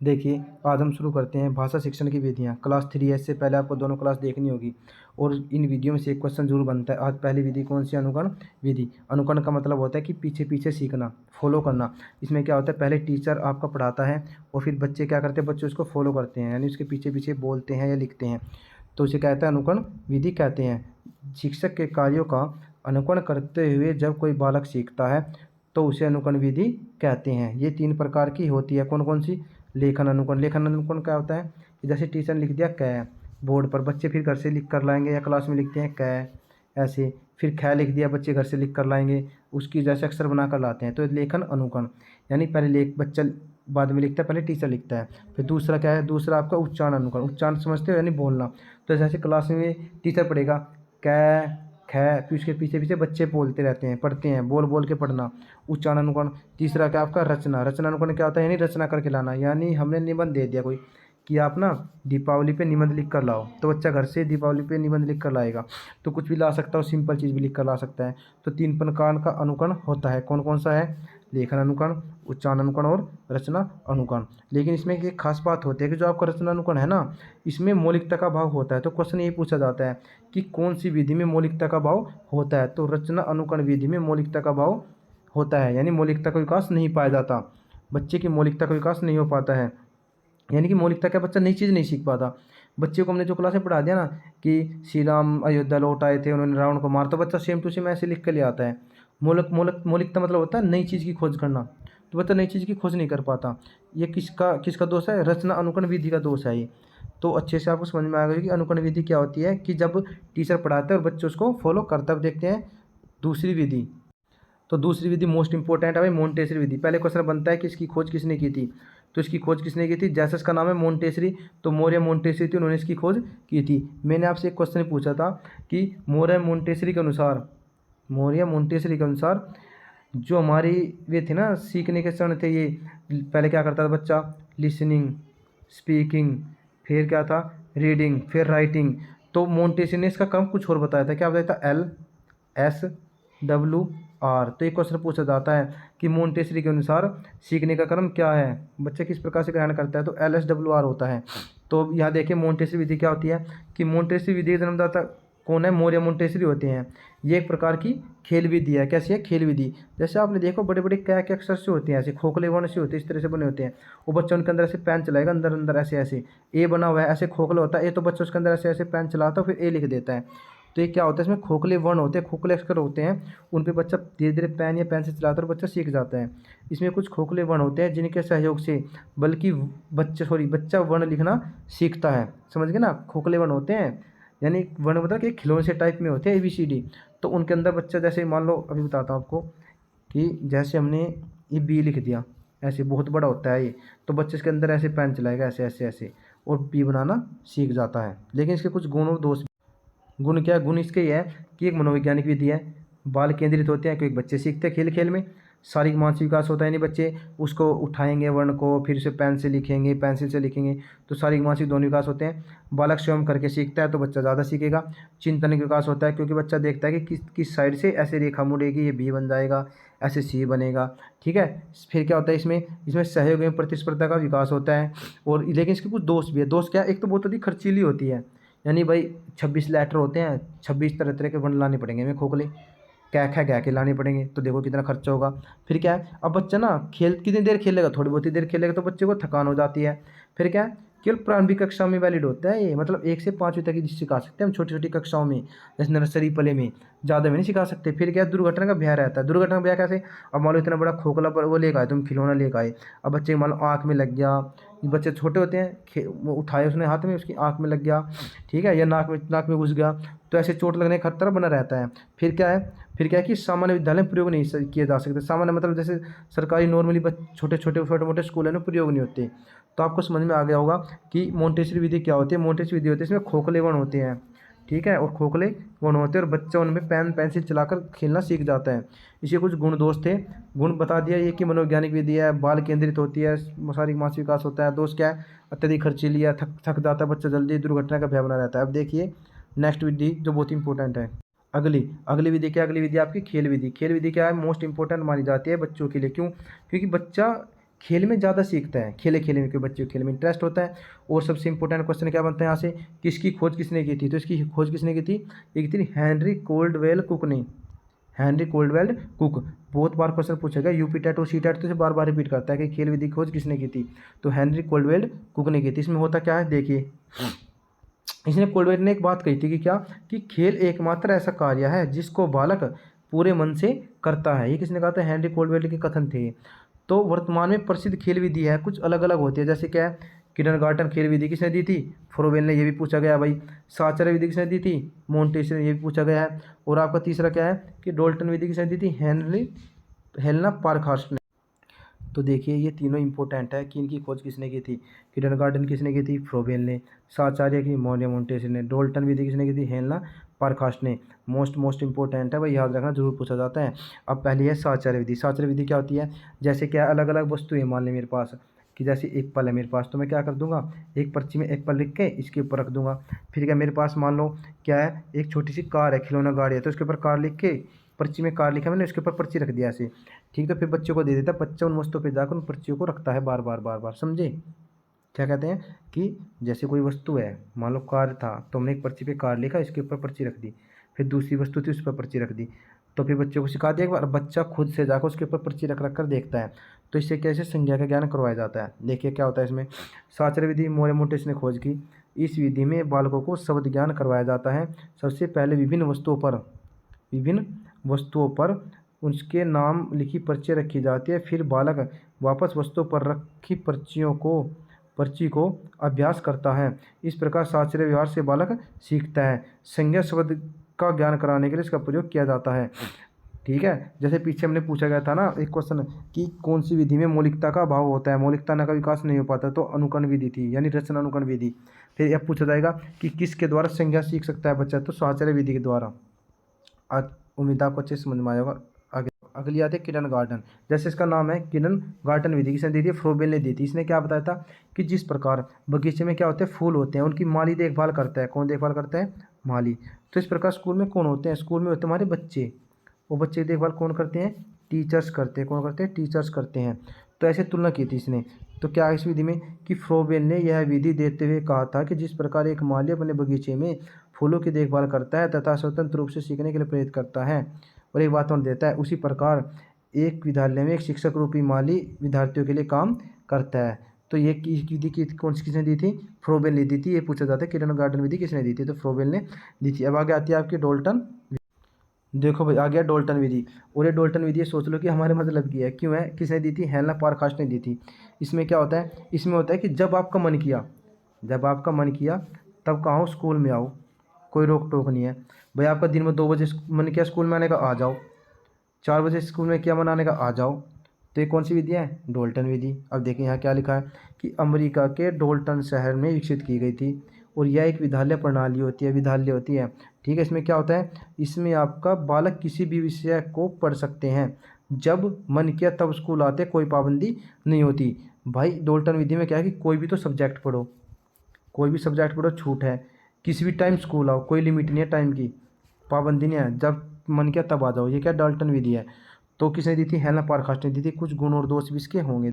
देखिए, आज हम शुरू करते हैं भाषा शिक्षण की विधियाँ। क्लास 3 से पहले आपको दोनों क्लास देखनी होगी और इन विधियों में से एक क्वेश्चन ज़रूर बनता है। आज पहली विधि कौन सी? अनुकरण विधि। अनुकरण का मतलब होता है कि पीछे-पीछे सीखना, फ़ॉलो करना। इसमें क्या होता है, पहले टीचर आपका पढ़ाता है और फिर बच्चे क्या करते हैं, बच्चे उसको फ़ॉलो करते हैं, यानी उसके पीछे-पीछे बोलते हैं या लिखते हैं। तो उसे कहते हैं अनुकरण विधि कहते हैं। शिक्षक के कार्यों का अनुकरण करते हुए जब कोई बालक सीखता है, तो उसे अनुकरण विधि कहते हैं। ये 3 प्रकार की होती है। कौन-कौन सी? लेखन अनुकरण। लेखन अनुकरण क्या होता है कि जैसे टीचर ने लिख दिया क बोर्ड पर, बच्चे फिर घर से लिख कर लाएंगे या क्लास में लिखते हैं क ऐसे। फिर ख लिख दिया, बच्चे घर से लिख कर लाएंगे, उसकी जैसे अक्षर बना कर लाते हैं। तो लेखन अनुकरण, यानी पहले लेख बच्चा बाद में लिखता है, पहले टीचर लिखता है। फिर दूसरा क्या है? दूसरा आपका उच्चारण अनुकरण। उच्चारण समझते हो, यानी बोलना। तो जैसे क्लास में टीचर पढ़ेगा क ख, फिर उसके पीछे-पीछे बच्चे बोलते रहते हैं, पढ़ते हैं, बोल-बोल के पढ़ना, उच्चारण अनुकरण। तीसरा क्या आपका? रचना। रचना अनुकरण क्या होता है? यानी रचना करके लाना। यानी हमने निबंध दे दिया कोई कि आप ना दीपावली पे निबंध लिख कर लाओ, तो बच्चा घर से दीपावली पे निबंध लिख कर लाएगा। तो कुछ भी ला सकता है, सिंपल चीज़ भी लिख कर ला सकता है। तो 3 प्रकार का अनुकरण होता है। कौन-कौन सा है? लेखन अनुकरण, उच्चारण अनुकरण और रचना अनुकरण। लेकिन इसमें एक खास बात होती है कि जो आपका रचना अनुकरण है ना, इसमें मौलिकता का भाव होता है। तो क्वेश्चन ये पूछा जाता है कि कौन सी विधि में मौलिकता का भाव होता है? तो रचना अनुकरण विधि में मौलिकता का भाव होता है, यानी मौलिकता का विकास नहीं पाया जाता। बच्चे की मौलिकता का विकास नहीं हो पाता है, यानी कि मौलिकता क्या, बच्चा नई चीज़ नहीं सीख पाता। बच्चे को हमने जो क्लास में पढ़ा दिया ना कि श्री राम अयोध्या लौट आए थे, उन्होंने रावण को मारा, तो बच्चा सेम टू सेम ऐसे लिख के ले आता है। मौलिकता मतलब होता है नई चीज़ की खोज करना। तो बच्चा नई चीज़ की खोज नहीं कर पाता। ये किसका किसका दोष है? रचना अनुकरण विधि का दोष है ये। तो अच्छे से आपको समझ में आ गया कि अनुकरण विधि क्या होती है, कि जब टीचर पढ़ाते हैं और बच्चे उसको फॉलो करते हैं। अब देखते हैं दूसरी विधि। तो दूसरी विधि मोस्ट इंपॉर्टेंट है भाई, मोंटेसरी विधि। पहले क्वेश्चन बनता है कि इसकी खोज किसने की थी? तो इसकी खोज किसने की थी? जैसे इसका नाम है मोंटेसरी, तो मौर्य मोंटेसरी थी, उन्होंने इसकी खोज की थी। मैंने आपसे एक क्वेश्चन पूछा था कि मौर्य मोंटेसरी के अनुसार जो हमारी वे थे ना, सीखने के चरण थे ये, पहले क्या करता था बच्चा? लिसनिंग, स्पीकिंग, फिर क्या था? रीडिंग, फिर राइटिंग। तो मोंटेसरी ने इसका क्रम कुछ और बताया था। क्या बताया था? LSWR। तो एक क्वेश्चन पूछा जाता है कि मोंटेसरी के अनुसार सीखने का क्रम क्या है, बच्चा किस प्रकार से ग्रहण करता है? तो LSWR होता है। तो यहाँ देखिए मोंटेसरी विधि क्या होती है कि मोंटेसरी विधि के जन्मदाता कौन है? मौर्य मोंटेसरी होते हैं। ये एक प्रकार की खेल विधि है। कैसी है? खेल विधि। जैसे आपने देखो बड़े बड़े क्या के अक्षर से होते हैं, ऐसे खोखले वर्ण से होते हैं, इस तरह से बने होते हैं। वो बच्चा उनके अंदर ऐसे पेन चलाएगा, अंदर अंदर ऐसे ऐसे ए बना हुआ है, ऐसे खोखला होता है ए, तो बच्चा उसके अंदर ऐसे ऐसे पेन चलाता है, फिर ए लिख देता है। तो ये क्या होता है? इसमें खोखले वर्ण होते हैं, खोखले अक्षर होते हैं, उन पे बच्चा धीरे धीरे पेन या पेन से चलाता है और बच्चा सीख जाता है। इसमें कुछ खोखले वर्ण होते हैं जिनके सहयोग से बच्चा वर्ण लिखना सीखता है। समझ गए ना? खोखले वर्ण होते हैं, यानी वर्ण मतलब कि खिलौने से टाइप में होते हैं ABCD। तो उनके अंदर बच्चा, जैसे मान लो अभी बताता हूँ आपको कि जैसे हमने ये बी लिख दिया, ऐसे बहुत बड़ा होता है ये, तो बच्चे इसके अंदर ऐसे पेन चलाएगा, ऐसे ऐसे ऐसे, और बी बनाना सीख जाता है। लेकिन इसके कुछ गुण और दोष। गुण क्या है? गुण इसके ये है कि एक मनोवैज्ञानिक विधि है, बाल केंद्रित होते हैं क्योंकि बच्चे सीखते हैं खेल खेल में। शारीरिक मानसिक विकास होता है, यानी बच्चे उसको उठाएंगे वर्ण को, फिर उसे पेन से लिखेंगे, पेंसिल से लिखेंगे, तो शारीरिक मानसिक दोनों विकास होते हैं। बालक स्वयं करके सीखता है तो बच्चा ज़्यादा सीखेगा। चिंतन का विकास होता है क्योंकि बच्चा देखता है कि किस किस साइड से ऐसे रेखा मुड़ेगी, ये बी बन जाएगा, ऐसे सी बनेगा। ठीक है। फिर क्या होता है इसमें? इसमें सहयोग एवं प्रतिस्पर्धा का विकास होता है। और लेकिन इसके कुछ दोष भी है। दोष क्या है? एक तो बहुत अधिक खर्चीली होती है, यानी भाई 26 लेटर होते हैं, 26 तरह तरह के वर्ण लाने पड़ेंगे हमें खोखले, क्या कै कै के लाने पड़ेंगे, तो देखो कितना खर्चा होगा। फिर क्या है? अब बच्चा ना खेल कितनी देर खेलेगा? थोड़ी बहुत ही देर खेलेगा तो बच्चे को थकान हो जाती है। फिर क्या है? केवल प्रारंभिक कक्षा में वैलिड होता है ये, मतलब 1 से 5वीं तक ही सिखा सकते हैं हम, छोटी छोटी कक्षाओं में, जैसे नर्सरी प्ले में, ज़्यादा में नहीं सिखा सकते। फिर क्या है? दुर्घटना का भय रहता है। दुर्घटना का भय कैसे? अब मान लो इतना बड़ा खोखला पर वो लेकर आए, तुम खिलौना लेकर आए, अब बच्चे मान लो आँख में लग गया, ये बच्चे छोटे होते हैं, वो उठाए उसने हाथ में, उसकी आँख में लग गया, ठीक है, या नाक में घुस गया, तो ऐसे चोट लगने का खतरा बना रहता है। फिर क्या है? फिर क्या है कि सामान्य विद्यालय में प्रयोग नहीं किए जा सकते। सामान्य मतलब जैसे सरकारी नॉर्मली छोटे मोटे स्कूल है ना, प्रयोग नहीं होते। तो आपको समझ में आ गया होगा कि मोंटेसरी विधि क्या होती है। मोंटेसरी विधि होती है इसमें खोखले वर्ण होते हैं, ठीक है, और खोखले वर्ण होते हैं और बच्चा उनमें पेन पेंसिल चलाकर खेलना सीख जाता है। इसके कुछ गुण दोष थे। गुण बता दिया, ये कि मनोवैज्ञानिक विधि है, बाल केंद्रित होती है, शारीरिक मानसिक विकास होता है। दोष क्या है? अत्यधिक खर्चीली है, थक थक जाता है बच्चा जल्दी, दुर्घटना का भय बना रहता है। अब देखिए नेक्स्ट विधि जो बहुत इंपॉर्टेंट है। अगली अगली विधि क्या? अगली विधि आपकी खेल विधि। खेल विधि क्या है? मोस्ट इंपॉर्टेंट मानी जाती है बच्चों के लिए। क्यों? क्योंकि बच्चा खेल में ज़्यादा सीखता है, खेले खेले में, क्योंकि बच्चे को खेल में इंटरेस्ट होता है। और सबसे इंपॉर्टेंट क्वेश्चन क्या बनता है यहाँ से, किसकी खोज किसने की थी, तो इसकी खोज किसने की थी, एक थी हेनरी कोल्डवेल कुक ने, हेनरी कोल्डवेल कुक। बहुत बार क्वेश्चन पूछा गया, यूपी टेट और सी टेट तो इसे बार बार रिपीट करता है कि खेल विधि की खोज किसने की थी, तो हेनरी कोल्डवेल कुक ने की थी। इसमें होता क्या है देखिए, इसने कोल्डवेल ने एक बात कही थी कि क्या, कि खेल एकमात्र ऐसा कार्य है जिसको बालक पूरे मन से करता है। ये किसने कहा था, हेनरी कोल्डवेल के कथन थे। तो वर्तमान में प्रसिद्ध खेल विधि है, कुछ अलग अलग होती है, जैसे क्या है, किंडरगार्टन खेल विधि किसने दी थी, फ्रोबेल ने, ये भी पूछा गया भाई। साचर विधि किसने दी थी, मोंटेसरी ने, ये भी पूछा गया है। और आपका तीसरा क्या है कि डोल्टन विधि किसने दी थी, हेलेना पारखास्ट ने। तो देखिए ये तीनों इंपॉर्टेंट है कि इनकी खोज किसने की थी, किंडरगार्टन किसने की थी, फ्रोबेल ने, साचार्य की मोंटेसरी ने, डोल्टन विधि किसने की थी, हेलेना पारखास्ट ने। मोस्ट इंपॉर्टेंट है भाई, याद रखना, जरूर पूछा जाता है। अब पहली है साचार्य विधि। साचार्य विधि क्या होती है, जैसे क्या अलग अलग वस्तु है, मान लें मेरे पास कि जैसे एप्पल है मेरे पास, तो मैं क्या कर दूंगा, एक पर्ची में एप्पल लिख के इसके ऊपर रख दूंगा। फिर क्या मेरे पास मान लो क्या है, एक छोटी सी कार है, खिलौना गाड़ी है, तो उसके ऊपर कार लिख के, पर्ची में कार लिखा मैंने, उसके ऊपर पर्ची रख दिया ऐसे, ठीक। तो फिर बच्चों को दे देता, बच्चा उन वस्तुओं पे जाकर उन पर्चियों को रखता है बार बार बार बार, समझे। क्या कहते हैं कि जैसे कोई वस्तु है, मान लो कार था, तो हमने एक पर्ची पे कार लिखा, इसके ऊपर पर्ची रख दी। फिर दूसरी वस्तु थी, उस पर पर्ची रख दी। तो फिर बच्चों को सिखा दिया एक बार, बच्चा खुद से जाकर उसके ऊपर पर्ची रख रख कर देखता है। तो इससे कैसे संज्ञा का ज्ञान करवाया जाता है, देखिए क्या होता है इसमें। साचर विधि मोरेमोंटेस ने खोज की। इस विधि में बालकों को शब्द ज्ञान करवाया जाता है। सबसे पहले विभिन्न वस्तुओं पर उसके नाम लिखी पर्ची रखी जाती है। फिर बालक वापस वस्तुओं पर रखी पर्ची को अभ्यास करता है। इस प्रकार शास्त्रीय व्यवहार से बालक सीखता है। संज्ञा शब्द का ज्ञान कराने के लिए इसका प्रयोग किया जाता है, ठीक है। जैसे पीछे हमने पूछा गया था ना एक क्वेश्चन, कि कौन सी विधि में मौलिकता का अभाव होता है, मौलिकता का विकास नहीं हो पाता, तो अनुकरण विधि थी, यानी रचना अनुकरण विधि। फिर यह पूछा जाएगा कि किसके द्वारा संज्ञा सीख सकता है बच्चा, तो साहचर्य विधि के द्वारा। आज उम्मीद आपको अच्छे से समझ में आएगा। आगे अगली आती है किंडरगार्टन। जैसे इसका नाम है किंडरगार्टन विधि, किसने दी थी, फ्रोबेल ने दी थी। इसने क्या बताया था कि जिस प्रकार बगीचे में क्या होते हैं, फूल होते हैं, उनकी माली देखभाल करता है। कौन देखभाल करता है, माली। तो इस प्रकार स्कूल में कौन होते हैं, स्कूल में होते हैं हमारे बच्चे। वो बच्चे की देखभाल कौन करते हैं, टीचर्स करते हैं। कौन करते हैं, टीचर्स करते हैं। तो ऐसे तुलना की थी इसने। तो क्या इस विधि में कि फ्रोबेल ने यह विधि देते हुए कहा था कि जिस प्रकार एक माली अपने बगीचे में फूलों की देखभाल करता है तथा स्वतंत्र रूप से सीखने के लिए प्रेरित करता है और एक वातावरण देता है, उसी प्रकार एक विद्यालय में एक शिक्षक रूपी माली विद्यार्थियों के लिए काम करता है। तो ये विधि की कौन सी किसने दी थी, फ्रोबेल ने दी थी। ये पूछा जाता है किंडरगार्टन विधि किसने दी थी, तो फ्रोबेल ने दी थी। अब आगे आती है आपकी डोल्टन। देखो भाई आ गया डोल्टन विधि। और ये डोल्टन विधि सोच लो कि हमारे मतलब की है, क्यों है, किसने दी थी, हेलेना पारखास्ट ने दी थी। इसमें क्या होता है, इसमें होता है कि जब आपका मन किया, तब कहाँ स्कूल में आओ, कोई रोक टोक नहीं है भाई। आपका दिन में 2 बजे मन किया स्कूल में आने का, आ जाओ। 4 बजे स्कूल में क्या मन आने का, आ जाओ। तो ये कौन सी विधि है, डोल्टन विधि। अब देखिए यहाँ क्या लिखा है कि अमेरिका के डोल्टन शहर में विकसित की गई थी और यह एक विद्यालय प्रणाली होती है, विद्यालय होती है, ठीक है। इसमें क्या होता है, इसमें आपका बालक किसी भी विषय को पढ़ सकते हैं, जब मन किया तब स्कूल आते, कोई पाबंदी नहीं होती। भाई डोल्टन विधि में क्या है कि कोई भी तो सब्जेक्ट पढ़ो, छूट है, किसी भी टाइम स्कूल आओ, कोई लिमिट नहीं है टाइम की, पाबंदी नहीं है, जब मन किया तब आ जाओ। ये क्या डॉल्टन विधि है। तो किसने दी थी, हेलेना पारखास्ट ने दी थी। कुछ गुण और दोष भी इसके होंगे।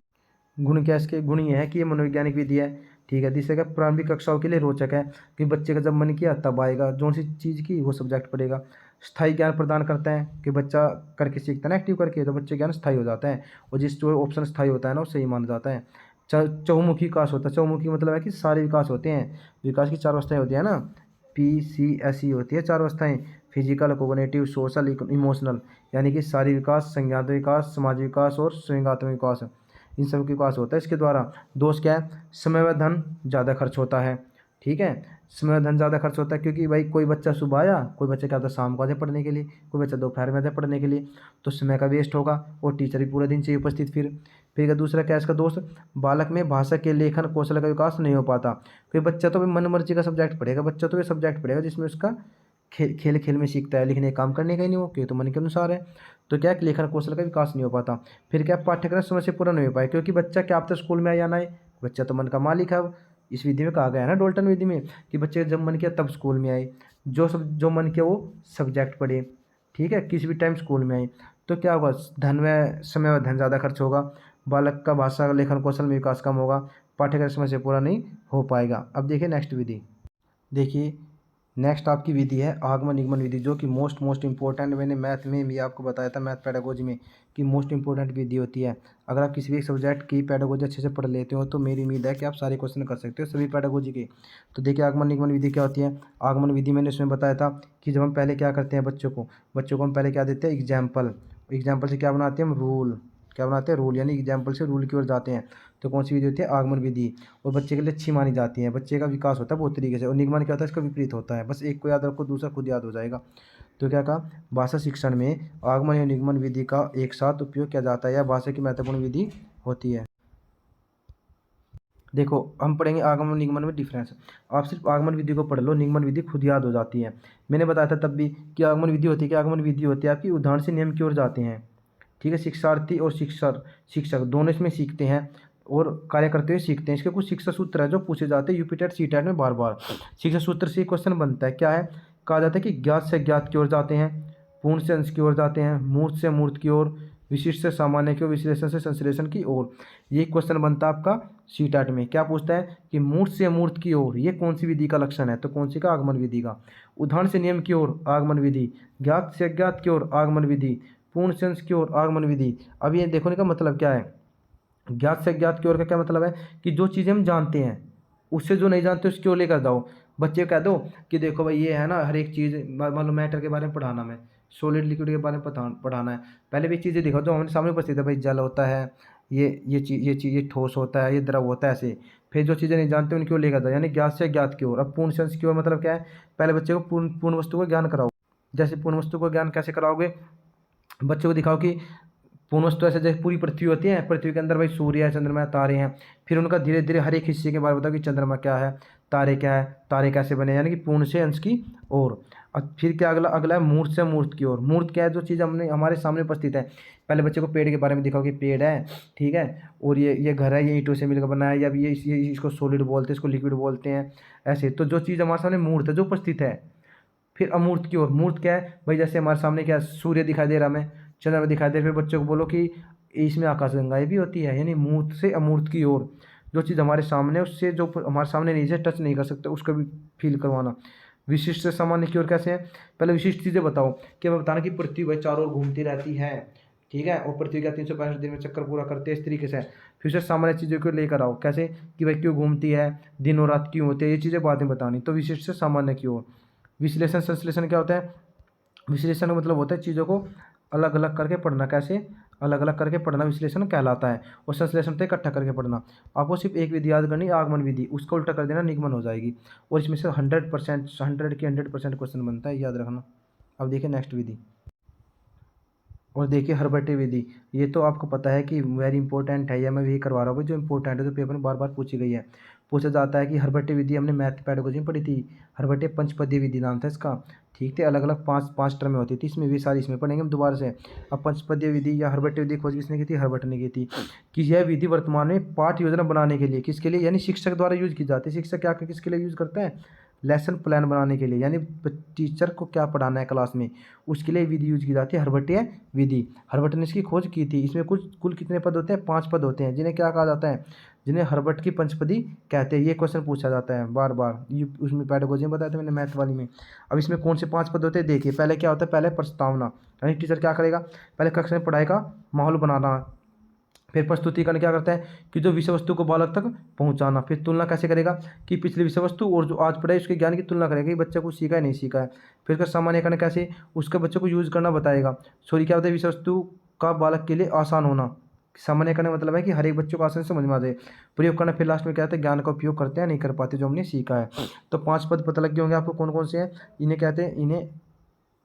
गुण क्या इसके, गुण ये है कि ये मनोवैज्ञानिक विधि है, ठीक है। तीसरे का प्रारंभिक कक्षाओं के लिए रोचक है कि बच्चे का जब मन किया तब आएगा, जो सी चीज़ की वो सब्जेक्ट पढ़ेगा। स्थायी ज्ञान प्रदान करता है कि बच्चा करके सीखता है ना, एक्टिव करके, तो बच्चे ज्ञान स्थायी हो जाता है और जिस जो ऑप्शन स्थायी होता है ना वो सही माना जाता है। चहुमुखी विकास होता है। चहुमुखी मतलब है कि सारे विकास होते हैं, विकास की 4 अवस्थाएं होती है ना, PCSE होती है 4 अवस्थाएं, फिजिकल, कोग्निटिव, सोशल, इमोशनल, यानी कि शारीरिक विकास, संज्ञानात्मक विकास, सामाजिक विकास और संवेगात्मक विकास, इन सब के विकास होता है। इसके द्वारा दोष क्या है, समय व धन ज़्यादा खर्च होता है, ठीक है। समय व धन ज़्यादा खर्च होता है क्योंकि भाई कोई बच्चा सुबह आया, कोई बच्चा क्या होता है शाम को आता है पढ़ने के लिए, कोई बच्चा दोपहर में आता है पढ़ने के लिए, तो समय का वेस्ट होगा और टीचर भी पूरे दिन चाहिए उपस्थित। फिर दूसरा क्या है इसका दोस्त, बालक में भाषा के लेखन कौशल का विकास नहीं हो पाता। कोई बच्चा तो मन मर्जी का सब्जेक्ट पढ़ेगा, बच्चा तो ये सब्जेक्ट पढ़ेगा जिसमें उसका खेल खेल में सीखता है, लिखने काम करने का ही नहीं हो, क्योंकि तो मन के अनुसार है। तो क्या है, लेखन कौशल का विकास नहीं हो पाता। फिर क्या, पाठ्यक्रम समय से पूरा नहीं हो पाए क्योंकि बच्चा क्या, आप तो स्कूल में आए या ना आए, बच्चा तो मन का मालिक है। इस विधि में कहा गया है ना डोल्टन विधि में कि बच्चे जब मन किया तब स्कूल में आए, जो मन किया वो सब्जेक्ट पढ़े, ठीक है, किसी भी टाइम स्कूल में आए। तो क्या होगा, धन व समय व धन ज़्यादा खर्च होगा। बालक का भाषा लेखन कौशल में विकास कम होगा, पाठ्यक्रम समय से पूरा नहीं हो पाएगा। अब देखिए नेक्स्ट विधि। देखिए नेक्स्ट आपकी विधि है आगमन निगमन विधि, जो कि मोस्ट इंपॉर्टेंट, मैंने मैथ में भी आपको बताया था, मैथ पेडागोजी में, कि मोस्ट इंपॉर्टेंट विधि होती है। अगर आप किसी भी एक सब्जेक्ट की पेडागोजी अच्छे से पढ़ लेते हो तो मेरी उम्मीद है कि आप सारे क्वेश्चन कर सकते हो सभी पेडागोजी के। तो देखिए आगमन निगमन विधि क्या होती है। आगमन विधि मैंने उसमें बताया था कि जब हम पहले क्या करते हैं, बच्चों को हम पहले क्या देते हैं, एग्जाम्पल से क्या बनाते हैं हम, रूल। क्या बनाते हैं, रूल, यानी एग्जाम्पल से रूल की ओर जाते हैं। तो कौन सी विधि होती है, आगमन विधि। और बच्चे के लिए अच्छी मानी जाती है, बच्चे का विकास होता है बहुत तरीके से। और निगमन क्या होता है, इसका विपरीत होता है। बस एक को याद रखो, दूसरा खुद याद हो जाएगा। तो क्या कहा, भाषा शिक्षण में आगमन या निगमन विधि का एक साथ उपयोग किया जाता है, या भाषा की महत्वपूर्ण विधि होती है। देखो हम पढ़ेंगे आगमन निगमन में डिफरेंस। आप सिर्फ आगमन विधि को पढ़ लो, निगमन विधि खुद याद हो जाती है। मैंने बताया था तब भी कि आगमन विधि होती है, कि आगमन विधि होती है आपकी उदाहरण से नियम की ओर जाते हैं। ठीक है, शिक्षार्थी और शिक्षक दोनों इसमें सीखते हैं और कार्य करते हुए सीखते हैं। इसके कुछ शिक्षा सूत्र है जो पूछे जाते हैं यूपीटेट सीटेट में बार बार। शिक्षा सूत्र से क्वेश्चन बनता है, क्या है, कहा जाता है कि ज्ञात से ज्ञात की ओर जाते हैं, पूर्ण से अंश की ओर जाते हैं, मूर्त से मूर्त की ओर, विशिष्ट से सामान्य की ओर, विश्लेषण से संश्लेषण की ओर। ये क्वेश्चन बनता है आपका सीटेट में। क्या पूछता है कि मूर्त से मूर्त की ओर ये कौन सी विधि का लक्षण है, तो कौन सी का, आगमन विधि का। उदाहरण से नियम की ओर आगमन विधि, ज्ञात से अज्ञात की ओर आगमन विधि, पूर्ण से अंश की ओर आगमन विधि। अब ये देखने का मतलब क्या है, ज्ञात से अज्ञात की ओर का क्या मतलब है कि जो चीज़ें हम जानते हैं उससे जो नहीं जानते उसकी ओर लेकर जाओ। बच्चे को कह दो कि देखो भाई ये है ना, हर एक चीज़ मान लो मैटर के बारे में पढ़ाना, में सॉलिड लिक्विड के बारे में पढ़ाना है, पहले भी चीज़ें दिखाओ जो हमारे सामने उपस्थित है। भाई जल होता है, ये ठोस होता है, ये द्रव होता है, ऐसे। फिर जो चीज़ें नहीं जानते उनकी ओर लेकर जाओ, यानी ज्ञात से अज्ञात की ओर। अब पूर्ण से अंश की ओर मतलब क्या है, पहले बच्चे को पूर्ण वस्तु का ज्ञान कराओ। जैसे पूर्ण वस्तु को ज्ञान कैसे कराओगे, बच्चों को दिखाओ कि पूर्ण वस्तु ऐसे जैसे पूरी पृथ्वी होती है, पृथ्वी के अंदर भाई सूर्य है, चंद्रमा है, तारे हैं। फिर उनका धीरे धीरे हर एक हिस्से के बारे में बताओ कि चंद्रमा क्या है, तारे क्या है, तारे कैसे बने, यानी कि पूर्ण से अंश की ओर। अब फिर क्या अगला अगला है मूर्त से मूर्त की ओर। मूर्त क्या है, जो चीज़ हमने हमारे सामने उपस्थित है। पहले बच्चे को पेड़ के बारे में दिखाओ कि पेड़ है, ठीक है, और ये घर है, ये ईंटों से मिलकर बना है, या ये इसको सॉलिड बोलते हैं, इसको लिक्विड बोलते हैं, ऐसे। तो जो चीज़ हमारे सामने मूर्त है, जो उपस्थित है। फिर अमूर्त की ओर, मूर्त क्या है भाई, जैसे हमारे सामने क्या सूर्य दिखाई दे रहा, हमें चंद्रमा दिखाई दे, फिर बच्चों को बोलो कि इसमें आकाशगंगाएं भी होती है, यानी मूर्त से अमूर्त की ओर। जो चीज़ हमारे सामने है उससे जो हमारे सामने नहीं है, टच नहीं कर सकते, उसको भी फील करवाना। विशिष्ट से सामान्य की ओर कैसे है, पहले विशिष्ट चीज़ें बताओ कि हमें बताना कि पृथ्वी भाई चारों ओर घूमती रहती है, ठीक है, और पृथ्वी का 365 दिन में चक्कर पूरा करते हैं, इस तरीके से। फिर से सामान्य चीज़ों को लेकर आओ, कैसे कि भाई क्यों घूमती है, दिन और रात क्यों होते हैं, ये चीज़ें बातें बतानी। तो विशिष्ट से सामान्य की ओर। विश्लेषण संश्लेषण क्या होता है, विश्लेषण का मतलब होता है चीज़ों को अलग अलग करके पढ़ना, कैसे अलग अलग करके पढ़ना विश्लेषण कहलाता है। और संश्लेषण तो इकट्ठा करके पढ़ना। आपको सिर्फ एक विधि याद करनी, आगमन विधि, उसको उल्टा कर देना, निगमन हो जाएगी। और इसमें से 100% क्वेश्चन बनता है, याद रखना। अब देखिए नेक्स्ट विधि। और देखिए हरबटे विधि, ये तो आपको पता है कि वेरी इंपॉर्टेंट है, या मैं वही करवा रहा हूँ जो इंपॉर्टेंट है, जो पेपर में बार बार पूछी गई है। पूछा जाता है कि हरबटे विधि हमने मैथ पेडागोजी में पढ़ी थी, हरबटे पंचपदीय विधि नाम था इसका, ठीक थे। अलग अलग पांच टर्म में होती थी, इसमें भी सारी इसमें पढ़ेंगे हम दोबारा से। अब पंचपदीय विधि या हरबटे विधि खोज किसने की थी, हरबट ने की थी। कि यह विधि वर्तमान में पाठ योजना बनाने के लिए, किसके लिए, यानी शिक्षक द्वारा यूज की जाती है। शिक्षक क्या किसके लिए यूज करता है, लेसन प्लान बनाने के लिए, यानी टीचर को क्या पढ़ाना है क्लास में, उसके लिए विधि यूज की जाती है, हरबटीय विधि। हरबट ने इसकी खोज की थी। इसमें कुल कितने पद होते हैं, 5 पद होते हैं, जिन्हें क्या कहा जाता है, जिन्हें हरबट की पंचपदी कहते हैं। ये क्वेश्चन पूछा जाता है बार बार, उसमें पेडागोजी में बताया था मैंने, मैथ वाली में। अब इसमें कौन से 5 पद होते हैं, देखिए। पहले क्या होता है, पहले प्रस्तावना, यानी टीचर क्या करेगा, पहले कक्षा में पढ़ाई का माहौल बनाना। फिर प्रस्तुतिकरण क्या करता है कि जो विषय वस्तु को बालक तक पहुंचाना। फिर तुलना कैसे करेगा कि पिछली विषय वस्तु और जो आज पढ़ाई उसके ज्ञान की तुलना करेगा कि बच्चे को सीखा है नहीं सीखा है। फिर उसका सामान्यकरण कैसे, उसके बच्चे को यूज करना बताएगा। सॉरी क्या होता है, विषय वस्तु का बालक के लिए आसान होना। सामान्यकरण मतलब है कि हर एक बच्चों को आसानी से समझ में आ जाए। प्रयोग करना, फिर लास्ट में क्या होता है, ज्ञान का उपयोग करते हैं नहीं कर पाते जो हमने सीखा है। तो 5 पद पता लग गए होंगे आपको कौन कौन से हैं। इन्हें कहते हैं, इन्हें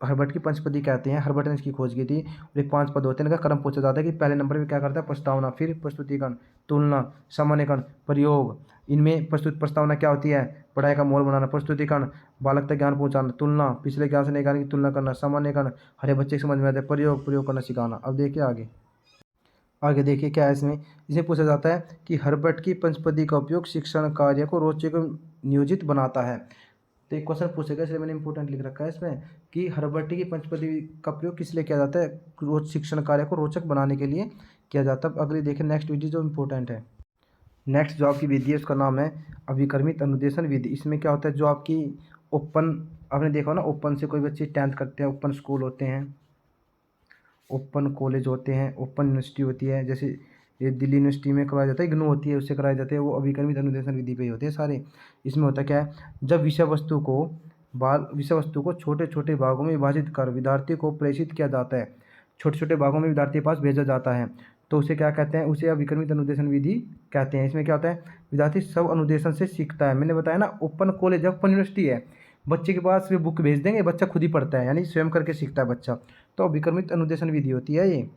हर्बट की पंचपदी कहते हैं। हर्बट ने इसकी खोज की थी। और ये 5 पद होते हैं, इनका क्रम पूछा जाता है कि पहले नंबर पे क्या करता है, प्रस्तावना, फिर प्रस्तुतिकरण, तुलना, सामान्यकरण, प्रयोग। इनमें प्रस्तावना क्या होती है, पढ़ाई का माहौल बनाना। प्रस्तुतिकरण, बालक तक ज्ञान पहुंचाना। तुलना, पिछले ज्ञान से नए ज्ञान की तुलना करना। सामान्यकरण, हर एक बच्चे की समझ में आता है। प्रयोग करना सिखाना। अब देखिए आगे देखिए क्या है इसमें पूछा जाता है कि हर्बट की पंचपदी का उपयोग शिक्षण कार्य को रोचक नियोजित बनाता है। तो एक क्वेश्चन पूछेगा, इसलिए मैंने इंपॉर्टेंट लिख रखा है इसमें कि हर्बट की पंचपदी का प्रयोग किस लिए किया जाता है, रोज शिक्षण कार्य को रोचक बनाने के लिए किया जाता है। अगली देखें नेक्स्ट विधि जो इम्पोर्टेंट है। नेक्स्ट जो आपकी विधि है उसका नाम है अभिकर्मित अनुदेशन विधि। इसमें क्या होता है, जो आपकी ओपन, आपने देखा ना ओपन से कोई बच्चे 10th करते हैं, ओपन स्कूल होते हैं, ओपन कॉलेज होते हैं, ओपन यूनिवर्सिटी होती है, जैसे ये दिल्ली यूनिवर्सिटी में करवाया जाता है, इग्नू होती है उससे कराए जाते हैं, वो अभिकर्मित अनुदेशन विधि पे ही होते हैं सारे। इसमें होता क्या है, जब विषय वस्तु को छोटे छोटे भागों में विभाजित कर विद्यार्थी को प्रेषित किया जाता है, छोटे छोटे भागों में विद्यार्थी के पास भेजा जाता है, तो उसे क्या कहते हैं, उसे अभिकर्मित अनुदेशन विधि कहते हैं। इसमें क्या होता है, विद्यार्थी सब अनुदेशन से सीखता है। मैंने बताया ना ओपन कॉलेज ओपन यूनिवर्सिटी है, बच्चे के पास वे बुक भेज देंगे, बच्चा खुद ही पढ़ता है, यानी स्वयं करके सीखता है बच्चा, तो अभिकर्मित अनुदेशन विधि होती है ये।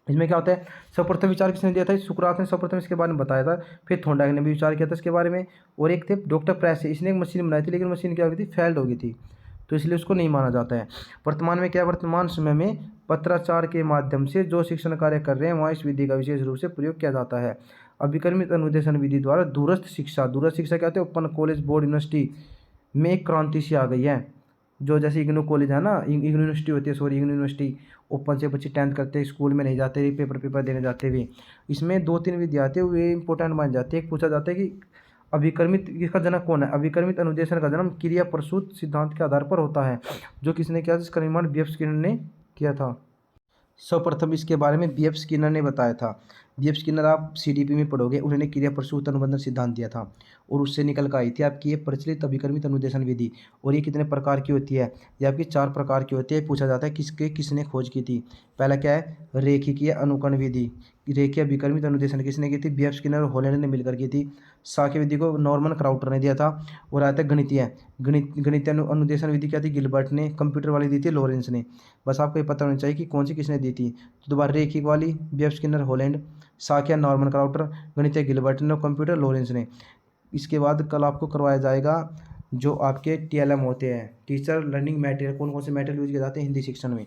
इसमें क्या होता है, सर्वप्रथम विचार किसने दिया था, सुकरात ने सर्वप्रथम इसके बारे में बताया था, फिर थॉर्नडाइक ने भी विचार किया था इसके बारे में, और एक थे डॉक्टर प्रेस, इसने एक मशीन बनाई थी, लेकिन मशीन क्या हो गई थी, फेल्ड हो गई थी, तो इसलिए उसको नहीं माना जाता है। वर्तमान में क्या है, वर्तमान समय में पत्राचार के माध्यम से जो शिक्षण कार्य कर रहे हैं वहाँ इस विधि का विशेष रूप से प्रयोग किया जाता है। अभिकर्मित अनुदेशन विधि द्वारा दूरस्थ शिक्षा क्या होते हैं, ओपन कॉलेज बोर्ड यूनिवर्सिटी में एक क्रांति सी आ गई है। जो जैसे इग्नू कॉलेज है ना, इग्नू यूनिवर्सिटी होती है, सॉरी इग्नू यूनिवर्सिटी, ओपन से बच्चे 10th करते हैं, स्कूल में नहीं जाते, पेपर देने जाते हुए, इसमें 2-3 विधि आती है, वे इंपॉर्टेंट मान जाते हैं। एक पूछा जाता है कि अभिकर्मित इसका जनक कौन है। अभिकर्मित अनुदेशन का जन्म क्रिया प्रसूत सिद्धांत के आधार पर होता है, जो किसने किया, जिसका निर्माण बीएफ स्किनर ने किया था। सर्वप्रथम इसके बारे में बीएफ स्किनर ने बताया था। बीएफ स्किनर आप सीडीपी में पढ़ोगे, उन्होंने क्रिया प्रसूत अनुबंधन सिद्धांत दिया था, और उससे निकल कर आई थी आपकी ये प्रचलित अभिकर्मित अनुदेशन विधि। और ये कितने प्रकार की होती है, ये आपकी 4 प्रकार की होती है। पूछा जाता है किसने खोज की थी। पहला क्या है, रेखीय अनुकरण विधि। रेखीय अभिकर्मित अनुदेशन किसने की थी, बीएफ स्किनर और हॉलैंड ने मिलकर की थी। साक्य विधि को नॉर्मन क्राउटर ने दिया था। और आता है गणितीय अनुदेशन विधि क्या थी, गिलबर्ट ने। कंप्यूटर वाली दी थी लॉरेंस ने। बस आपको ये पता होना चाहिए कि कौन सी किसने दी थी। तो दोबारा रेखिक वाली बीएफ स्किनर हॉलैंड, साक्य नॉर्मन क्राउटर, गणितीय गिलबर्ट ने, कंप्यूटर लॉरेंस ने। इसके बाद कल आपको करवाया जाएगा जो आपके टीएलएम होते हैं, टीचर लर्निंग मटेरियल, कौन कौन से मटेरियल यूज किए जाते हैं हिंदी शिक्षण में।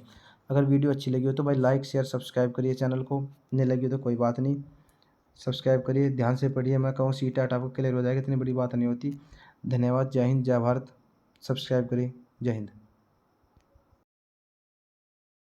अगर वीडियो अच्छी लगी हो तो भाई लाइक शेयर सब्सक्राइब करिए चैनल को, नहीं लगी हो तो कोई बात नहीं, सब्सक्राइब करिए, ध्यान से पढ़िए। मैं कहूँ सीट आपको क्लियर हो जाएगा, इतनी बड़ी बात नहीं होती। धन्यवाद, जय हिंद, जय भारत। सब्सक्राइब करिए, जय हिंद।